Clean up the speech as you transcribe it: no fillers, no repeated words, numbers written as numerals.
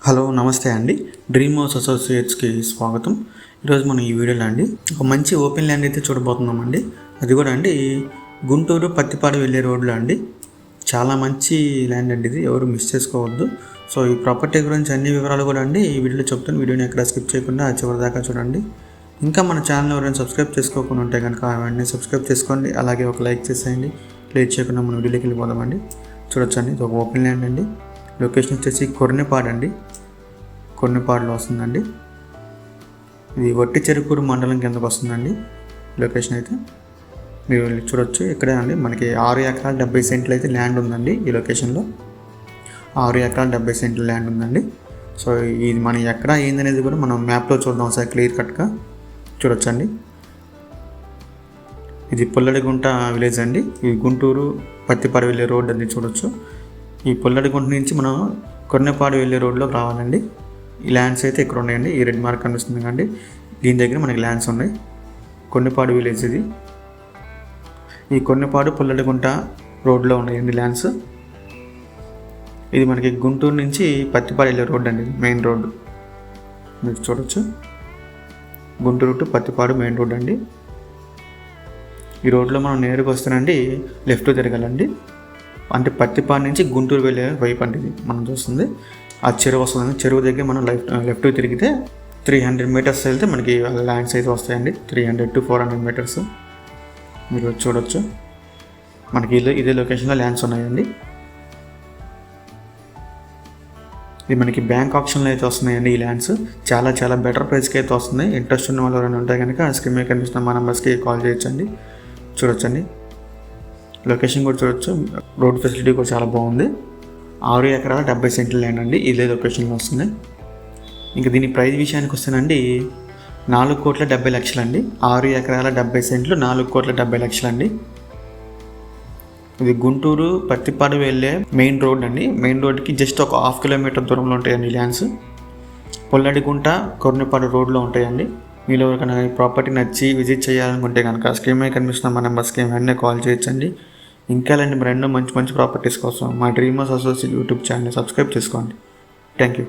Hello నమస్తే అండి. Dream house అసోసియేట్స్కి స్వాగతం. ఈరోజు మనం ఈ వీడియోలో అండి ఒక మంచి ఓపెన్ ల్యాండ్ అయితే చూడబోతున్నామండి. అది కూడా అండి గుంటూరు పత్తిపాడు వెళ్ళే రోడ్లో అండి. చాలా మంచి ల్యాండ్ అండి, ఇది ఎవరు మిస్ చేసుకోవద్దు. సో ఈ ప్రాపర్టీ గురించి అన్ని వివరాలు కూడా అండి ఈ వీడియోలో చెప్తాను. వీడియోని ఎక్కడ స్కిప్ చేయకుండా చివరి దాకా చూడండి. ఇంకా మన ఛానల్ ఎవరైనా సబ్స్క్రైబ్ చేసుకోకుండా ఉంటే కనుక వెంటనే సబ్స్క్రైబ్ చేసుకోండి. అలాగే ఒక లైక్ చేసేయండి. లేట్ చేయకుండా మనం వీడియోకి వెళ్ళిపోదామండి. చూడొచ్చండి, ఇది ఒక ఓపెన్ ల్యాండ్ అండి. లొకేషన్ వచ్చేసి కొర్నిపాడు అండి, కొర్నిపాడులో వస్తుందండి. ఇది వట్టి చెరుకూరు మండలం కిందకు వస్తుందండి లొకేషన్ అయితే. మీరు చూడొచ్చు ఇక్కడే అండి. మనకి 6 ఎకరాల 70 సెంట్లు అయితే ల్యాండ్ ఉందండి ఈ లొకేషన్లో. 6 ఎకరాల 70 సెంట్లు ల్యాండ్ ఉందండి. సో ఇది మన ఎక్కడ ఏందనేది కూడా మనం మ్యాప్లో చూద్దాం ఒకసారి క్లియర్ కట్గా. చూడొచ్చండి, ఇది పుల్లడిగుంట విలేజ్ అండి. ఇది గుంటూరు పత్తిపాడు వెళ్ళే రోడ్ అండి. చూడొచ్చు, ఈ పుల్లడిగుంట నుంచి మనం కొర్నిపాడు వెళ్ళే రోడ్లో రావాలండి. ఈ ల్యాండ్స్ అయితే ఇక్కడ ఉన్నాయండి. ఈ రెడ్ మార్క్ కనిపిస్తుంది కండి, దీని దగ్గర మనకి ల్యాండ్స్ ఉన్నాయి. కొర్నిపాడు విలేజ్ ఇది. ఈ కొర్నిపాడు పుల్లడిగుంట రోడ్లో ఉన్నాయండి ల్యాండ్స్. ఇది మనకి గుంటూరు నుంచి పత్తిపాడు వెళ్ళే రోడ్ అండి, మెయిన్ రోడ్డు. మీరు చూడొచ్చు, Guntur to Pattipadu main road అండి. ఈ రోడ్లో మనం నేరుగా వస్తానండి లెఫ్ట్ తిరగాలండి. అంటే పత్తిపాడు నుంచి గుంటూరు వెళ్ళే వైపు అండి ఇది మనం చూస్తుంది. ఆ చెరువు వస్తుంది, చెరువు దగ్గర మనం లెఫ్ట్ తిరిగితే 300 మీటర్స్ వెళ్తే మనకి ల్యాండ్స్ అయితే వస్తాయండి. 300 to 400 మీటర్స్ మీరు చూడొచ్చు. మనకి ఇదే లొకేషన్లో ల్యాండ్స్ ఉన్నాయండి. ఇది మనకి బ్యాంక్ ఆప్షన్లో అయితే వస్తున్నాయండి ఈ ల్యాండ్స్. చాలా చాలా బెటర్ ప్రైస్కి అయితే వస్తున్నాయి. ఇంట్రెస్ట్ ఉన్న వాళ్ళు ఎవరైనా ఉంటాయి కనుక స్క్రీన్ మీద కనిపిస్తున్న మా నెంబర్స్కి కాల్ చేయొచ్చండి. చూడొచ్చండి, లొకేషన్ కూడా చూడొచ్చు. రోడ్ ఫెసిలిటీ కూడా చాలా బాగుంది. 6 ఎకరాల 70 సెంట్లు ల్యాండ్ అండి, ఇదే లొకేషన్లో వస్తుంది. ఇంకా దీని ప్రైస్ విషయానికి వస్తేనండి 4,70,00,000 అండి. 6 ఎకరాల 70 సెంట్లు 4,70,00,000 అండి. ఇది గుంటూరు పత్తిపాడు వెళ్ళే మెయిన్ రోడ్ అండి. మెయిన్ రోడ్కి జస్ట్ ఒక 1/2 కిలోమీటర్ దూరంలో ఉంటాయండి ల్యాండ్స్. పుల్లడిగుంట కొర్నిపాడు రోడ్లో ఉంటాయండి. మీరు ఎవరికైనా ప్రాపర్టీ నచ్చి విజిట్ చేయాలనుకుంటే కనుక స్క్రీన్ మీద కనిపిస్తున్న మా నెంబర్స్కి వెంటనే కాల్ చేయొచ్చండి. ఇంకా ఇలాంటి మరెన్నో మంచి మంచి ప్రాపర్టీస్ కోసం మా dream house associate YouTube channel subscribe చేసుకోండి. Thank you.